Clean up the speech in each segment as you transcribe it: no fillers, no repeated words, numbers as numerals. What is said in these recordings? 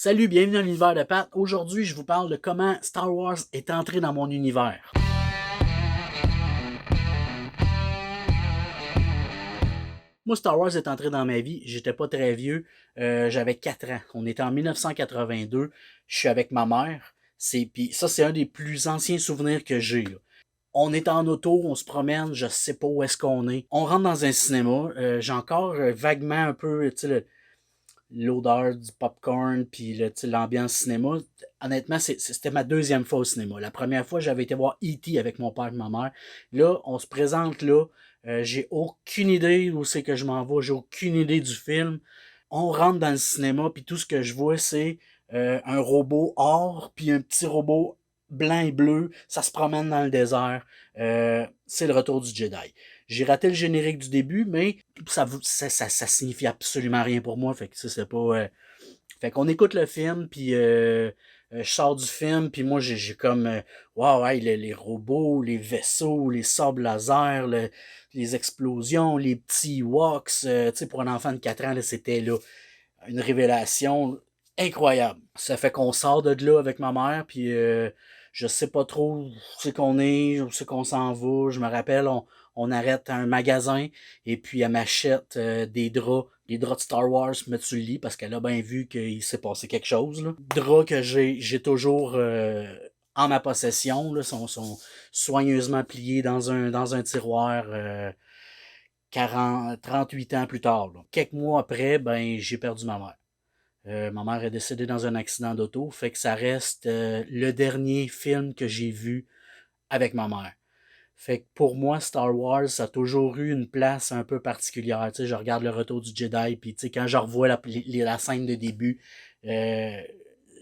Salut, bienvenue dans l'univers de Pat. Aujourd'hui, je vous parle de comment Star Wars est entré dans mon univers. Moi, Star Wars est entré dans ma vie. J'étais pas très vieux. J'avais 4 ans. On était en 1982. Je suis avec ma mère. Puis ça, c'est un des plus anciens souvenirs que j'ai, là. On est en auto, on se promène, je sais pas où est-ce qu'on est. On rentre dans un cinéma. J'ai encore vaguement un peu, tu sais, l'odeur du popcorn puis l'ambiance cinéma. Honnêtement, c'était ma deuxième fois au cinéma. La première fois, j'avais été voir E.T. avec mon père et ma mère. Là, on se présente là. J'ai aucune idée où c'est que je m'en vais. J'ai aucune idée du film. On rentre dans le cinéma puis tout ce que je vois, c'est un robot or puis un petit robot blanc et bleu. Ça se promène dans le désert. C'est le retour du Jedi. J'ai raté le générique du début, mais ça signifie absolument rien pour moi. Fait que ça, c'est pas. Fait qu'on écoute le film, puis je sors du film, puis moi j'ai comme wow, ouais, les robots, les vaisseaux, les sabres laser, les explosions, les petits walks, tu sais, pour un enfant de 4 ans, là, c'était là une révélation incroyable. Ça fait qu'on sort de là avec ma mère, puis je sais pas trop où c'est qu'on est, où c'est qu'on s'en va. Je me rappelle, on arrête à un magasin, et puis elle m'achète des draps de Star Wars, mettre sur le lit, parce qu'elle a bien vu qu'il s'est passé quelque chose, là. Draps que j'ai toujours en ma possession, là, sont soigneusement pliés dans un tiroir 38 ans plus tard, là. Quelques mois après, ben j'ai perdu ma mère. Ma mère est décédée dans un accident d'auto, fait que ça reste le dernier film que j'ai vu avec ma mère. Fait que pour moi, Star Wars, ça a toujours eu une place un peu particulière. Tu sais, je regarde le retour du Jedi, puis tu sais, quand je revois la scène de début, euh,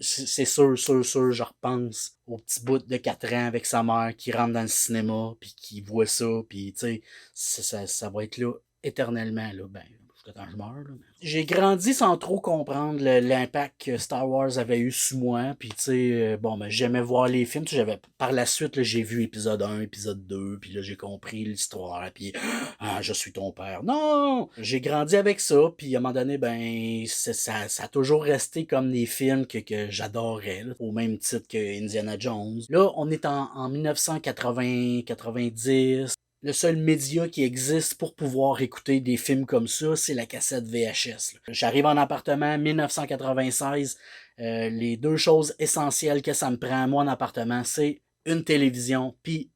c'est sûr, je repense au petit bout de 4 ans avec sa mère qui rentre dans le cinéma, puis qui voit ça, puis tu sais, ça va être là éternellement, là, ben, jusqu'à temps que je meurs, là. J'ai grandi sans trop comprendre l'impact que Star Wars avait eu sur moi, puis tu sais, bon, ben, j'aimais voir les films, tu sais, par la suite, là, j'ai vu épisode 1, épisode 2, puis là, j'ai compris l'histoire, puis ah, je suis ton père. Non! J'ai grandi avec ça, puis à un moment donné, ben, ça a toujours resté comme des films que j'adorais, là, au même titre que Indiana Jones. Là, on est en 1980, 90. Le seul média qui existe pour pouvoir écouter des films comme ça, c'est la cassette VHS, là. J'arrive en appartement 1996. Les deux choses essentielles que ça me prend, moi, en appartement, c'est une télévision puis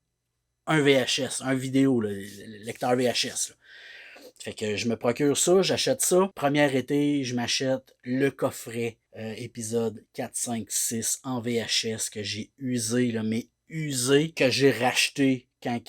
un VHS, un vidéo, là, le lecteur VHS, là. Fait que je me procure ça, j'achète ça. Premier été, je m'achète le coffret épisode 4, 5, 6 en VHS que j'ai usé, là, mais usé, que j'ai racheté quand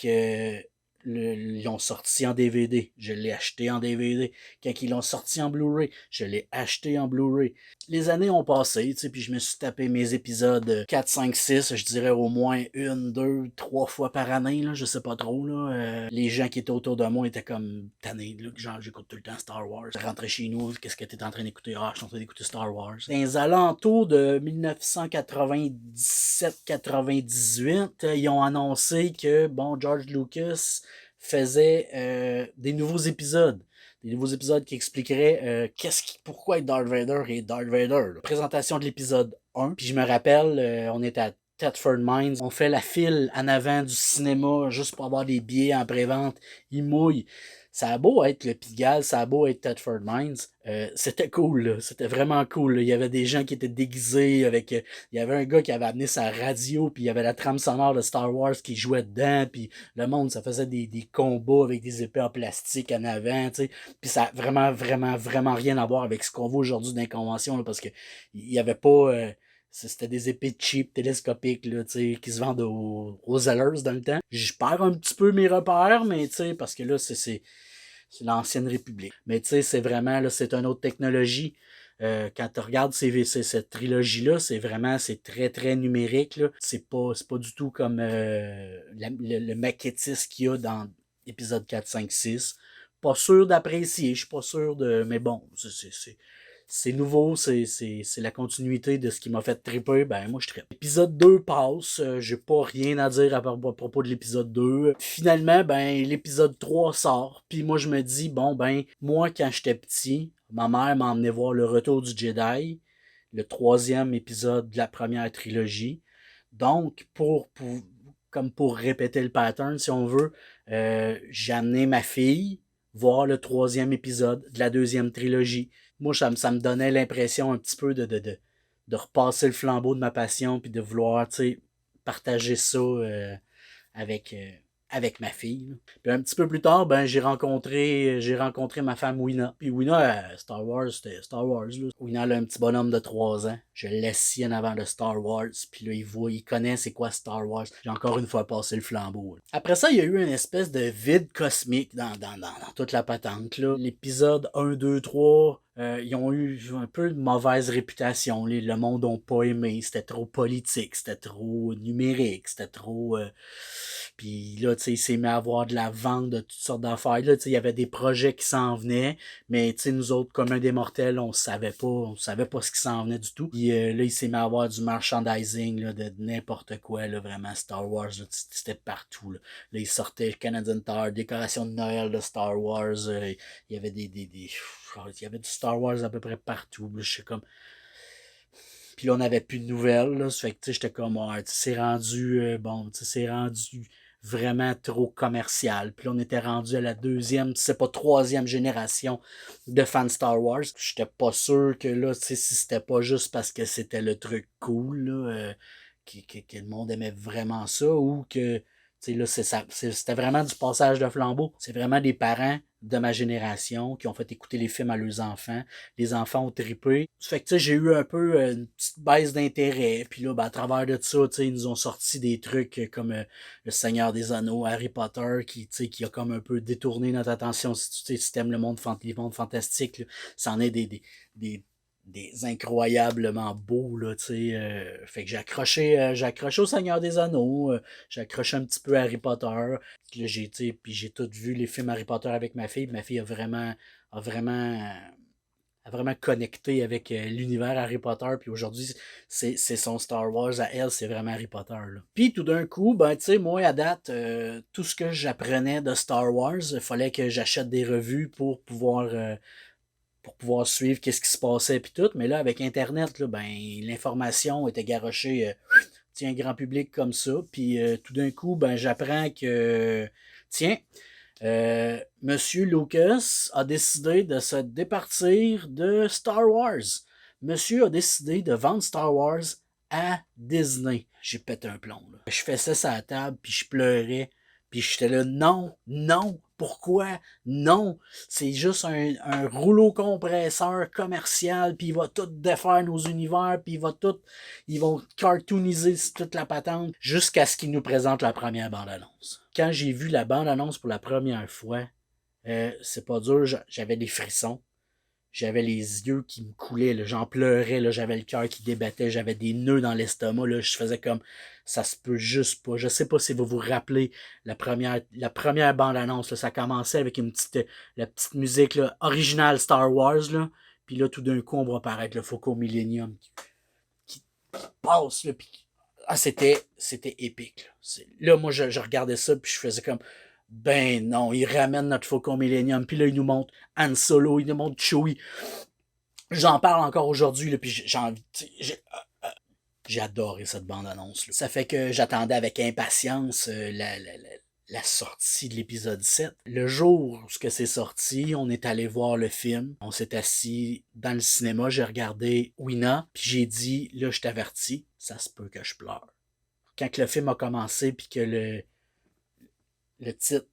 ils l'ont sorti en DVD. Je l'ai acheté en DVD. Quand ils l'ont sorti en Blu-ray, je l'ai acheté en Blu-ray. Les années ont passé, tu sais, puis je me suis tapé mes épisodes 4, 5, 6, je dirais au moins 1, 2, 3 fois par année, là, je sais pas trop, là. Les gens qui étaient autour de moi étaient comme tannés, là, genre j'écoute tout le temps Star Wars. Je rentrais chez nous, qu'est-ce que t'es en train d'écouter? Ah, je suis en train d'écouter Star Wars. Dans les alentours de 1997-98, ils ont annoncé que, bon, George Lucas faisait des nouveaux épisodes. Des nouveaux épisodes qui expliqueraient pourquoi Darth Vader est Darth Vader, là. Présentation de l'épisode 1. Puis je me rappelle, on était à Thetford Mines. On fait la file en avant du cinéma juste pour avoir des billets en pré-vente. Ils mouillent. Ça a beau être le Pigalle, ça a beau être Thetford Mines. C'était cool, là. C'était vraiment cool, là. Il y avait des gens qui étaient déguisés avec... il y avait un gars qui avait amené sa radio, puis il y avait la trame sonore de Star Wars qui jouait dedans, puis le monde, ça faisait des combats avec des épées en plastique en avant, tu sais. Puis ça a vraiment rien à voir avec ce qu'on voit aujourd'hui dans les conventions, là, parce que il y avait pas... c'était des épées cheap, télescopiques, là, qui se vendent aux Zellers dans le temps. Je perds un petit peu mes repères, mais parce que là, c'est l'ancienne République. Mais c'est vraiment, là, c'est une autre technologie. Quand tu regardes cette trilogie-là, c'est très, très numérique, là. C'est pas du tout comme le maquettisme qu'il y a dans épisode 4, 5, 6. Pas sûr d'apprécier, je suis pas sûr de... Mais bon, c'est nouveau, c'est la continuité de ce qui m'a fait triper, ben moi je trippe. L'épisode 2 passe, j'ai pas rien à dire à propos de l'épisode 2. Finalement, ben l'épisode 3 sort, puis moi je me dis, bon ben, moi quand j'étais petit, ma mère m'a emmené voir le retour du Jedi. le 3e épisode de la première trilogie. Donc, comme pour répéter le pattern, si on veut, j'ai amené ma fille voir le 3e épisode de la 2e trilogie. Moi, ça me donnait l'impression un petit peu de repasser le flambeau de ma passion puis de vouloir, tu sais, partager ça avec, euh, avec ma fille. Là. Puis un petit peu plus tard, ben, j'ai rencontré ma femme Wina. Puis Wina, Star Wars, c'était Star Wars. Là. Wina, elle a un petit bonhomme de 3 ans. Je l'assis en avant de Star Wars. Puis là, il connaît c'est quoi Star Wars. J'ai encore une fois passé le flambeau. Là. Après ça, il y a eu une espèce de vide cosmique dans toute la patente. Là. L'épisode 1, 2, 3... ils ont eu un peu de mauvaise réputation. Le monde n'a pas aimé. C'était trop politique, c'était trop numérique, c'était trop... Puis là, tu sais, il s'est mis à avoir de la vente de toutes sortes d'affaires. Là, tu sais, il y avait des projets qui s'en venaient, mais tu sais, nous autres, communs des mortels, on savait pas ce qui s'en venait du tout. Puis là, il s'est mis à avoir du merchandising, là, de n'importe quoi, là, vraiment, Star Wars, là, c'était partout, là. Là, il sortait le Canadian Tower, décoration de Noël de Star Wars, il y avait il y avait du Star Wars à peu près partout, là, je sais comme... Puis là, on n'avait plus de nouvelles, là. Ça fait que, tu sais, j'étais comme, ouais, c'est rendu, bon, tu sais, c'est rendu vraiment trop commercial. Puis là, on était rendu à la 2e, c'est pas 3e génération de fans Star Wars. J'étais pas sûr que là, tu sais, si c'était pas juste parce que c'était le truc cool, là, que le monde aimait vraiment ça, ou que, tu sais, là, c'était vraiment du passage de flambeau. C'est vraiment des parents de ma génération qui ont fait écouter les films à leurs enfants. Les enfants ont trippé. Ça fait que, tu sais, j'ai eu un peu une petite baisse d'intérêt. Puis là, ben, à travers de ça, tu sais, ils nous ont sorti des trucs comme Le Seigneur des Anneaux, Harry Potter, tu sais, qui a comme un peu détourné notre attention. Si tu aimes les mondes fantastiques, là, c'en est des incroyablement beaux, là, tu sais. Fait que j'ai accroché au Seigneur des Anneaux, j'ai accroché un petit peu à Harry Potter. Puis là, puis j'ai tout vu les films Harry Potter avec ma fille. Ma fille a vraiment connecté avec l'univers Harry Potter. Puis aujourd'hui, c'est son Star Wars à elle, c'est vraiment Harry Potter. Là. Puis tout d'un coup, ben tu sais, moi à date, tout ce que j'apprenais de Star Wars, il fallait que j'achète des revues pour pouvoir suivre qu'est-ce qui se passait puis tout. Mais là, avec Internet, là, ben, l'information était garochée un grand public comme ça. Puis tout d'un coup, ben, j'apprends que, tiens, Monsieur Lucas a décidé de se départir de Star Wars. Monsieur a décidé de vendre Star Wars à Disney. J'ai pété un plomb. Là. Je faisais ça à la table, puis je pleurais. Puis j'étais là, non, non, pourquoi? Non, c'est juste un rouleau compresseur commercial, puis il va tout défaire nos univers, puis ils vont cartooniser toute la patente jusqu'à ce qu'ils nous présentent la première bande-annonce. Quand j'ai vu la bande-annonce pour la première fois, c'est pas dur, j'avais des frissons. J'avais les yeux qui me coulaient, là, j'en pleurais, là, j'avais le cœur qui débattait, j'avais des nœuds dans l'estomac, là, je faisais comme ça se peut juste pas. Je sais pas si vous vous rappelez la première bande-annonce, là, ça commençait avec la petite musique là, originale Star Wars, là, puis là tout d'un coup on va apparaître le Faucon Millennium qui passe, là, puis c'était épique. Là, moi je regardais ça puis je faisais comme ben non, il ramène notre Faucon Millennium, puis là, il nous montre Han Solo, il nous montre Chewie. J'en parle encore aujourd'hui, là, puis j'ai adoré cette bande-annonce. Là. Ça fait que j'attendais avec impatience la sortie de l'épisode 7. Le jour où c'est sorti, on est allé voir le film. On s'est assis dans le cinéma, j'ai regardé Wina, puis j'ai dit, là, je t'avertis, ça se peut que je pleure. Quand que le film a commencé, puis que le titre,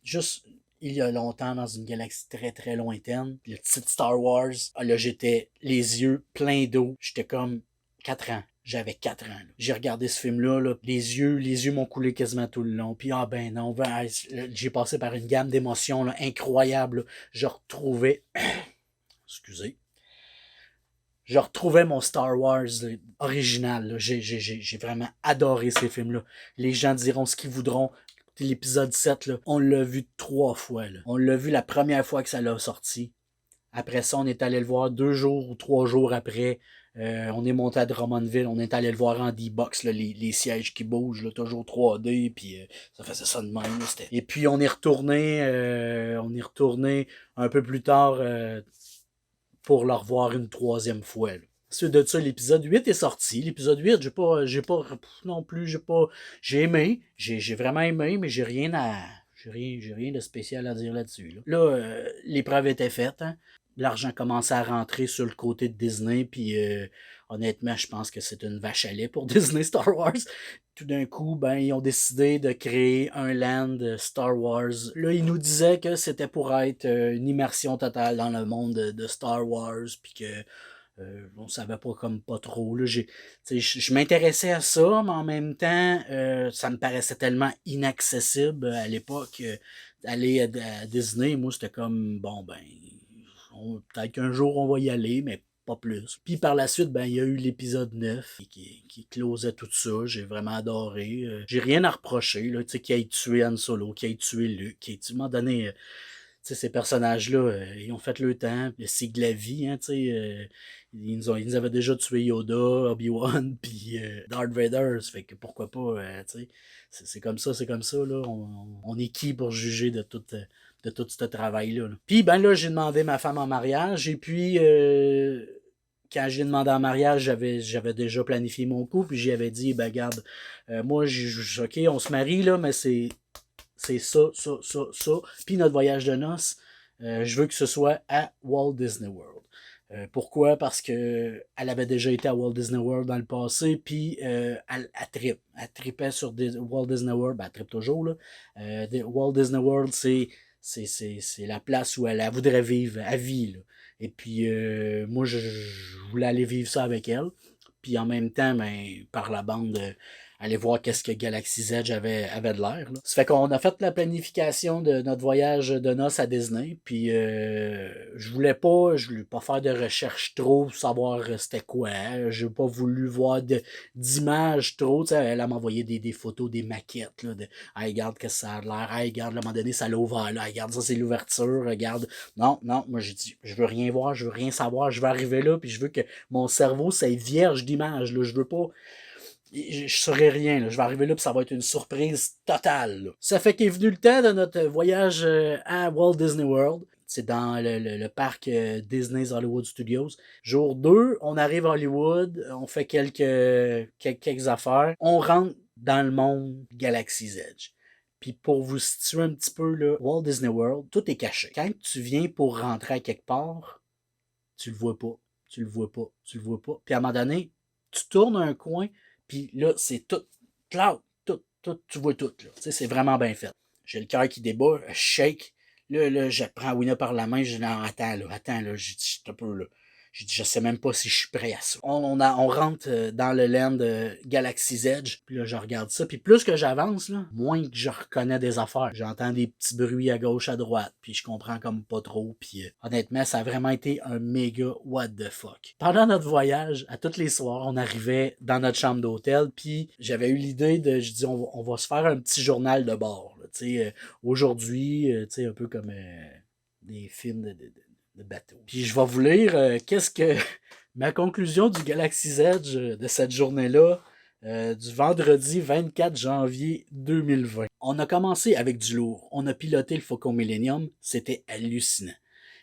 juste il y a longtemps dans une galaxie très très lointaine, le titre Star Wars, là j'étais les yeux pleins d'eau, j'étais comme 4 ans. J'avais 4 ans. Là. J'ai regardé ce film-là, là, les yeux m'ont coulé quasiment tout le long. Puis ben non, j'ai passé par une gamme d'émotions là, incroyable. Là. Je retrouvais, excusez, je retrouvais mon Star Wars original. J'ai vraiment adoré ces films-là. Les gens diront ce qu'ils voudront. L'épisode 7, là, on l'a vu 3 fois. Là. On l'a vu la première fois que ça l'a sorti. Après ça, on est allé le voir 2 jours ou 3 jours après. On est monté à Drummondville. On est allé le voir en D-Box, les sièges qui bougent, là, toujours 3D. Puis ça faisait ça de même. Là, et puis on est retourné un peu plus tard pour le revoir une 3e fois. Là. Ensuite de ça, l'épisode 8 est sorti. L'épisode 8, non plus, j'ai aimé, j'ai vraiment aimé, mais j'ai rien de spécial à dire là-dessus. Là, l'épreuve était faite, hein. L'argent commençait à rentrer sur le côté de Disney, puis honnêtement, je pense que c'est une vache à lait pour Disney Star Wars. Tout d'un coup, ben, ils ont décidé de créer un land Star Wars. Là, ils nous disaient que c'était pour être une immersion totale dans le monde de Star Wars, puis que on savait pas comme pas trop. Là, je m'intéressais à ça, mais en même temps, ça me paraissait tellement inaccessible à l'époque. Aller à Disney, moi, c'était comme, bon, ben, peut-être qu'un jour, on va y aller, mais pas plus. Puis par la suite, ben, il y a eu l'épisode 9 qui closait tout ça. J'ai vraiment adoré. J'ai rien à reprocher, là, tu sais, qui ait tué Han Solo, qui ait tué Luke, qui ait tué, à un moment donné, ces personnages-là, ils ont fait le temps, c'est de la vie, hein, ils nous avaient déjà tué Yoda, Obi-Wan, puis Darth Vader, ça fait que pourquoi pas, c'est comme ça, là, on est qui pour juger de tout ce travail-là. Là. Puis ben là, j'ai demandé ma femme en mariage, et puis quand j'ai demandé en mariage, j'avais déjà planifié mon coup, puis j'y avais dit, ben regarde, moi, ok, on se marie, là, mais c'est ça. Puis notre voyage de noces, je veux que ce soit à Walt Disney World. Pourquoi? Parce que elle avait déjà été à Walt Disney World dans le passé, puis elle tripait sur Walt Disney World, ben elle trippe toujours, là. Walt Disney World, c'est la place où elle voudrait vivre à vie, là. Et puis, moi, je voulais aller vivre ça avec elle. Puis en même temps, ben, par la bande, aller voir qu'est-ce que Galaxy's Edge avait de l'air. Là. Ça fait qu'on a fait la planification de notre voyage de noces à Disney. Puis je voulais pas faire de recherche trop pour savoir c'était quoi. J'ai pas voulu voir d'images trop. T'sais, elle m'a envoyé des photos, des maquettes. Là, de hey, regarde que ça a l'air. Hey, regarde, à un moment donné, ça l'a ouvert là. Hey, regarde, ça c'est l'ouverture. Regarde. Non, moi j'ai dit, je veux rien voir, je veux rien savoir. Je veux arriver là, puis je veux que mon cerveau soit vierge d'images. Je veux pas. Je saurais rien. Là. Je vais arriver là, puis ça va être une surprise totale. Là. Ça fait qu'est venu le temps de notre voyage à Walt Disney World. C'est dans le parc Disney's Hollywood Studios. Jour 2, on arrive à Hollywood, on fait quelques affaires. On rentre dans le monde Galaxy's Edge. Puis pour vous situer un petit peu, là, Walt Disney World, tout est caché. Quand tu viens pour rentrer à quelque part, tu le vois pas. Tu le vois pas. Tu le vois pas. Puis à un moment donné, tu tournes un coin, puis là, c'est tout. Cloud, tout, tu vois tout. Là. Tu sais, c'est vraiment bien fait. J'ai le cœur qui débat, je shake. Là, je prends Wina par la main, je dis non, attends, là, j'ai dit, un peu là. J'ai dit, je sais même pas si je suis prêt à ça. On rentre dans le land Galaxy's Edge, puis là, je regarde ça. Puis plus que j'avance, là, moins que je reconnais des affaires. J'entends des petits bruits à gauche, à droite, puis je comprends comme pas trop. Puis honnêtement, ça a vraiment été un méga what the fuck. Pendant notre voyage, à tous les soirs, on arrivait dans notre chambre d'hôtel, puis j'avais eu l'idée je dis, on va se faire un petit journal de bord. Aujourd'hui, un peu comme des films de bateau. Puis je vais vous lire qu'est-ce que ma conclusion du Galaxy's Edge de cette journée-là, du vendredi 24 janvier 2020. On a commencé avec du lourd. On a piloté le Faucon Millennium. C'était hallucinant.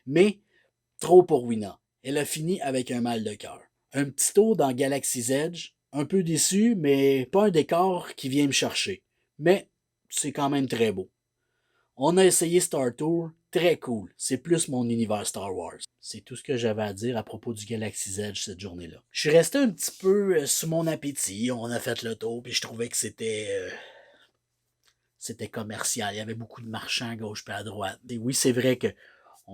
Mais trop pour Wina. Elle a fini avec un mal de cœur. Un petit tour dans Galaxy's Edge. Un peu déçu, mais pas un décor qui vient me chercher. Mais c'est quand même très beau. On a essayé Star Tour, très cool. C'est plus mon univers Star Wars. C'est tout ce que j'avais à dire à propos du Galaxy's Edge cette journée-là. Je suis resté un petit peu sous mon appétit. On a fait le tour, puis je trouvais que c'était commercial. Il y avait beaucoup de marchands à gauche et à droite. Et oui, c'est vrai que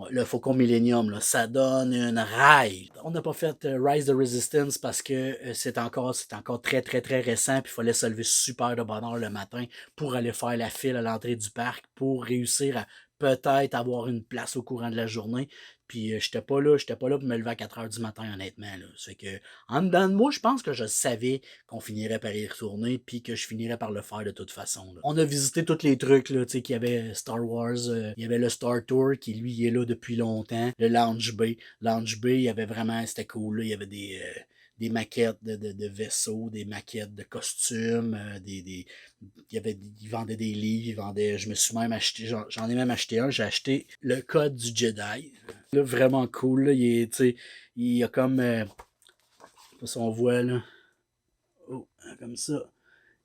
le Faucon Millennium, là, ça donne une raille. On n'a pas fait Rise the Resistance parce que c'est encore très, très, très récent. Puis il fallait se lever super de bonne heure le matin pour aller faire la file à l'entrée du parc pour réussir à peut-être avoir une place au courant de la journée. Puis j'étais pas là pour me lever à 4 heures du matin, honnêtement. Là. C'est que, en dedans de moi, je pense que je savais qu'on finirait par y retourner, puis que je finirais par le faire de toute façon. Là. On a visité tous les trucs, là, qu'il y avait Star Wars, il y avait le Star Tour, qui lui, il est là depuis longtemps. Le Lounge Bay. Lounge Bay, il y avait vraiment, c'était cool, là. Il y avait des maquettes de vaisseaux, des maquettes de costumes, ils vendaient des livres, je me suis même acheté, j'en ai même acheté un, j'ai acheté le Code du Jedi. Là, vraiment cool, là, il y a comme pas si on voit, là. Oh, comme ça.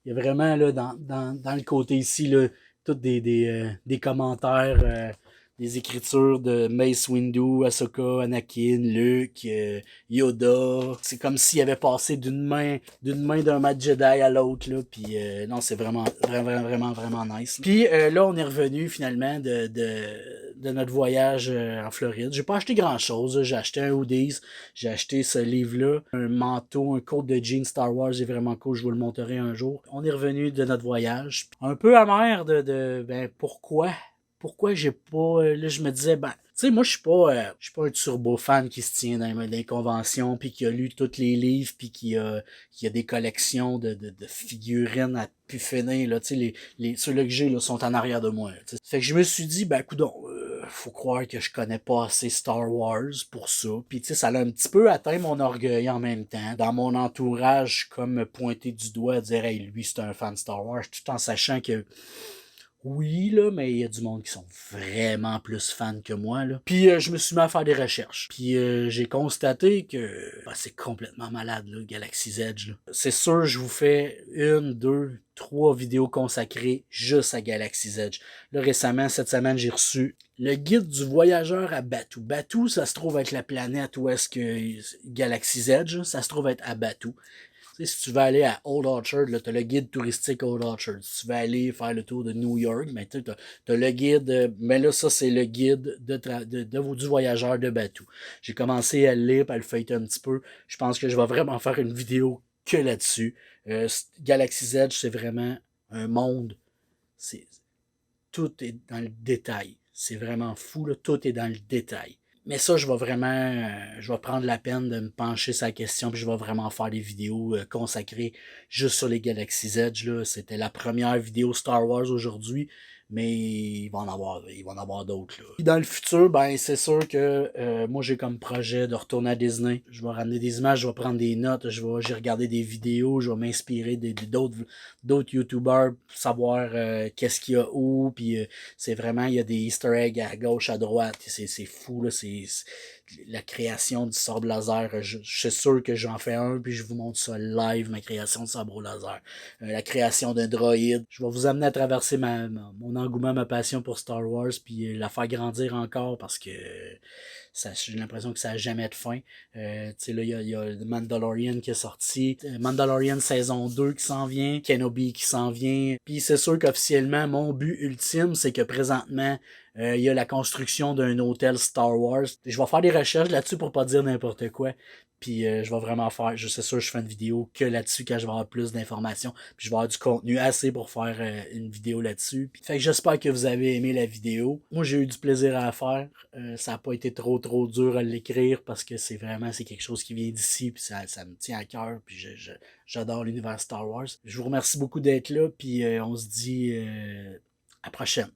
Il y a vraiment, là, dans le côté ici, là, tous des commentaires, des écritures de Mace Windu, Ahsoka, Anakin, Luke, Yoda. C'est comme s'il avait passé d'une main d'un maître Jedi à l'autre, là. Puis non, c'est vraiment nice. Puis là, on est revenu finalement de notre voyage en Floride. J'ai pas acheté grand chose. J'ai acheté un hoodies, j'ai acheté ce livre-là, un manteau, un coat de jeans Star Wars, c'est vraiment cool, je vous le montrerai un jour. On est revenu de notre voyage. Un peu amer ben pourquoi j'ai pas. Là, je me disais, ben, tu sais, moi, je suis pas un turbo fan qui se tient dans les conventions, puis qui a lu tous les livres, puis qui a des collections de figurines à pu finir, là, tu sais, ceux-là que j'ai, là, sont en arrière de moi, t'sais. Fait que je me suis dit, ben, coudonc, faut croire que je connais pas assez Star Wars pour ça. Puis, tu sais, ça a un petit peu atteint mon orgueil en même temps. Dans mon entourage, comme me pointer du doigt, à dire, hey, lui, c'est un fan de Star Wars, tout en sachant que oui, là, mais il y a du monde qui sont vraiment plus fans que moi, là. Puis je me suis mis à faire des recherches. Puis j'ai constaté que c'est complètement malade, là, Galaxy's Edge, là. C'est sûr, je vous fais 1, 2, 3 vidéos consacrées juste à Galaxy's Edge. Là, récemment, cette semaine, j'ai reçu le guide du voyageur à Batuu. Batuu, ça se trouve être la planète où est-ce que Galaxy's Edge, ça se trouve être à Batuu. Si tu veux aller à Old Orchard, tu as le guide touristique Old Orchard. Si tu veux aller faire le tour de New York, ben, tu as le guide, mais là, ça, c'est le guide du voyageur de Batuu. J'ai commencé à le lire, à le feuilleter un petit peu. Je pense que je vais vraiment faire une vidéo que là-dessus. Galaxy's Edge, c'est vraiment un monde. Tout est dans le détail. C'est vraiment fou, là. Tout est dans le détail. Mais ça, je vais prendre la peine de me pencher sur la question, puis je vais vraiment faire des vidéos consacrées juste sur les Galaxy's Edge, là. C'était la première vidéo Star Wars aujourd'hui, mais il va en avoir d'autres, là. Puis dans le futur, ben, c'est sûr que moi, j'ai comme projet de retourner à Disney. Je vais ramener des images, je vais prendre des notes, j'ai regardé des vidéos, je vais m'inspirer d'autres YouTubers pour savoir qu'est-ce qu'il y a où, puis c'est vraiment, il y a des easter eggs à gauche, à droite, c'est fou, là, c'est la création du sabre laser, je suis sûr que j'en fais un, puis je vous montre ça live, ma création de sabre au laser. La création d'un droïde. Je vais vous amener à traverser mon engouement, ma passion pour Star Wars, puis la faire grandir encore, parce que j'ai l'impression que ça n'a jamais de fin. Tu sais, là, il y a The Mandalorian qui est sorti, Mandalorian saison 2 qui s'en vient, Kenobi qui s'en vient, puis c'est sûr qu'officiellement, mon but ultime, c'est que présentement, il y a la construction d'un hôtel Star Wars. Je vais faire des recherches là-dessus pour pas dire n'importe quoi. Puis je vais vraiment faire, je sais sûr, je fais une vidéo que là-dessus quand je vais avoir plus d'informations. Puis je vais avoir du contenu assez pour faire une vidéo là-dessus. Fait que j'espère que vous avez aimé la vidéo. Moi, j'ai eu du plaisir à la faire. Ça n'a pas été trop dur à l'écrire parce que c'est quelque chose qui vient d'ici. Puis ça me tient à cœur. Puis j'adore l'univers Star Wars. Je vous remercie beaucoup d'être là. Puis on se dit à la prochaine.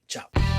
Ciao.